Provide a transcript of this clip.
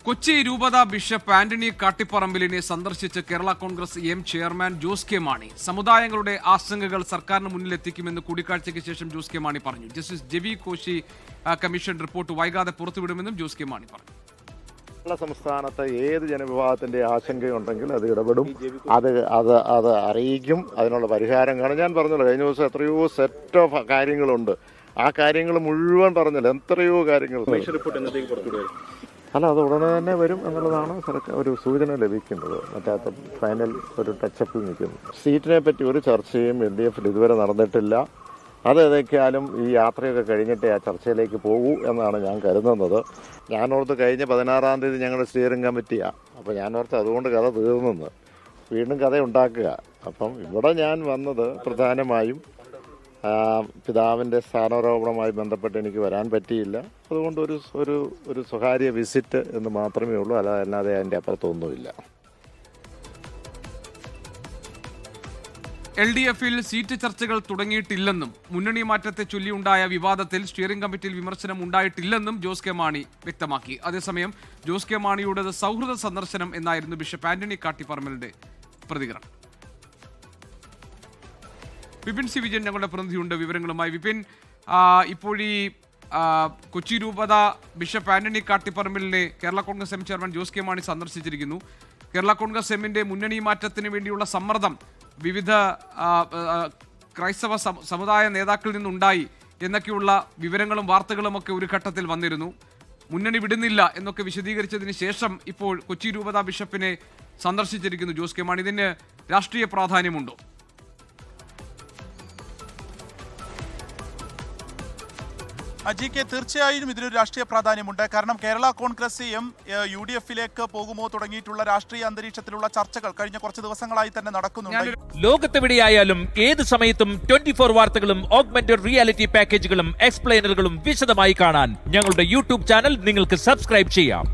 കൊച്ചി രൂപത ബിഷപ്പ് ആന്റണി കാട്ടിപ്പറമ്പിലിനെ സന്ദർശിച്ച് Kerala Congress M chairman Jose K Mani സമുദായങ്ങളുടെ ആശങ്കകൾ സർക്കാരിന് മുന്നിലെത്തിക്കുമെന്ന് കൂടിക്കാഴ്ചയ്ക്ക് ശേഷം ജോസ് കെ മാണി പറഞ്ഞു. Justice J V Koshy commission report വൈകാതെ പുറത്തുവിടുമെന്നും ജോസ് കെ മാണി പറഞ്ഞു. സംസ്ഥാനത്ത് ഏത് ജനവിഭാഗത്തിന്റെ ആശങ്കയുണ്ടെങ്കിൽ അത് ഇടപെടും, അത് അറിയിക്കും, അതിനുള്ള പരിഹാരം കാണും. ഞാൻ പറഞ്ഞല്ലോ, കഴിഞ്ഞ ദിവസം എത്രയോ സെറ്റ് ഓഫ് കാര്യങ്ങളുണ്ട്. ആ കാര്യങ്ങൾ മുഴുവൻ പറഞ്ഞല്ലോ, എത്രയോ കാര്യങ്ങൾ. അല്ല, അത് ഉടനെ തന്നെ വരും എന്നുള്ളതാണ് ഒരു സൂചന ലഭിക്കുന്നത്. മറ്റേ ഫൈനൽ ഒരു ടച്ചപ്പിൽ നിൽക്കുന്നു. സീറ്റിനെ പറ്റി ഒരു ചർച്ചയും LDF ഇതുവരെ നടന്നിട്ടില്ല. അത് ഏതൊക്കെയാലും ഈ യാത്രയൊക്കെ കഴിഞ്ഞിട്ടേ ആ ചർച്ചയിലേക്ക് പോകൂ എന്നാണ് ഞാൻ കരുതുന്നത്. ഞാനോർത്ത് കഴിഞ്ഞ 16-ാം തീയതി ഞങ്ങളുടെ സ്റ്റിയറിംഗ് കമ്മിറ്റിയാണ്. അപ്പോൾ ഞാനോർത്ത് അതുകൊണ്ട് കഥ തീർന്നെന്ന്. വീണ്ടും കഥ ഉണ്ടാക്കുക. അപ്പം ഇവിടെ ഞാൻ വന്നത് പ്രധാനമായും പിതാവിൻ്റെ സ്ഥാനാരോപണവുമായി ബന്ധപ്പെട്ട് എനിക്ക് വരാൻ പറ്റിയില്ല. അതുകൊണ്ട് ഒരു സ്വകാര്യ വിസിറ്റ് എന്ന് മാത്രമേ ഉള്ളൂ, അല്ലാതെ അതിൻ്റെ അപ്പുറത്തൊന്നുമില്ല. LDF-ൽ സീറ്റ് ചർച്ചകൾ തുടങ്ങിയിട്ടില്ലെന്നും മുന്നണി മാറ്റത്തെ ചൊല്ലിയുണ്ടായ വിവാദത്തിൽ സ്റ്റിയറിംഗ് കമ്മിറ്റിയിൽ വിമർശനം ഉണ്ടായിട്ടില്ലെന്നും ജോസ് കെ മാണി വ്യക്തമാക്കി. അതേസമയം ജോസ് കെ മാണിയുടേത് സൗഹൃദ സന്ദർശനം എന്നായിരുന്നു ബിഷപ്പ് ആന്റണി കാട്ടിപ്പറമ്പിലിന്റെ പ്രതികരണം. വിപിൻ സി വിജയൻ ഞങ്ങളുടെ പ്രതിനിധിയുണ്ട് വിവരങ്ങളുമായി. വിപിൻ, ഇപ്പോൾ ഈ കൊച്ചി രൂപത ബിഷപ്പ് ആന്റണി കാട്ടിപ്പറമ്പിലിനെ Kerala Congress M chairman Jose K Mani സന്ദർശിച്ചിരിക്കുന്നു. കേരള കോൺഗ്രസ് എമ്മിന്റെ മുന്നണി മാറ്റത്തിന് വേണ്ടിയുള്ള സമ്മർദ്ദം വിവിധ ക്രൈസ്തവ സമുദായ നേതാക്കളിൽ നിന്നുണ്ടായി എന്നൊക്കെയുള്ള വിവരങ്ങളും വാർത്തകളും ഒക്കെ ഒരു ഘട്ടത്തിൽ വന്നിരുന്നു. മുന്നണി വിടുന്നില്ല എന്നൊക്കെ വിശദീകരിച്ചതിന് ശേഷം ഇപ്പോൾ കൊച്ചി രൂപത ബിഷപ്പിനെ സന്ദർശിച്ചിരിക്കുന്നു ജോസ് കെ മാണി. ഇതിന് രാഷ്ട്രീയ പ്രാധാന്യമുണ്ടോ? അജിക്ക് തീർച്ചയായും ഇതിനൊരു രാഷ്ട്രീയ പ്രാധാന്യമുണ്ട്. കാരണം കേരള കോൺഗ്രസ് എം UDF-ലേക്ക് പോകുമോ തുടങ്ങിയിട്ടുള്ള രാഷ്ട്രീയ അന്തരീക്ഷത്തിലുള്ള ചർച്ചകൾ കഴിഞ്ഞ കുറച്ച് ദിവസങ്ങളായി തന്നെ നടക്കുന്നുണ്ട്. ലോകത്തെവിടെയായാലും ഏത് സമയത്തും 24 വാർത്തകളും ഓഗ്മെന്റഡ് റിയാലിറ്റി പാക്കേജുകളും എക്സ്പ്ലെയിനറുകളും വിശദമായി കാണാൻ ഞങ്ങളുടെ YouTube ചാനൽ നിങ്ങൾക്ക് സബ്സ്ക്രൈബ് ചെയ്യാം.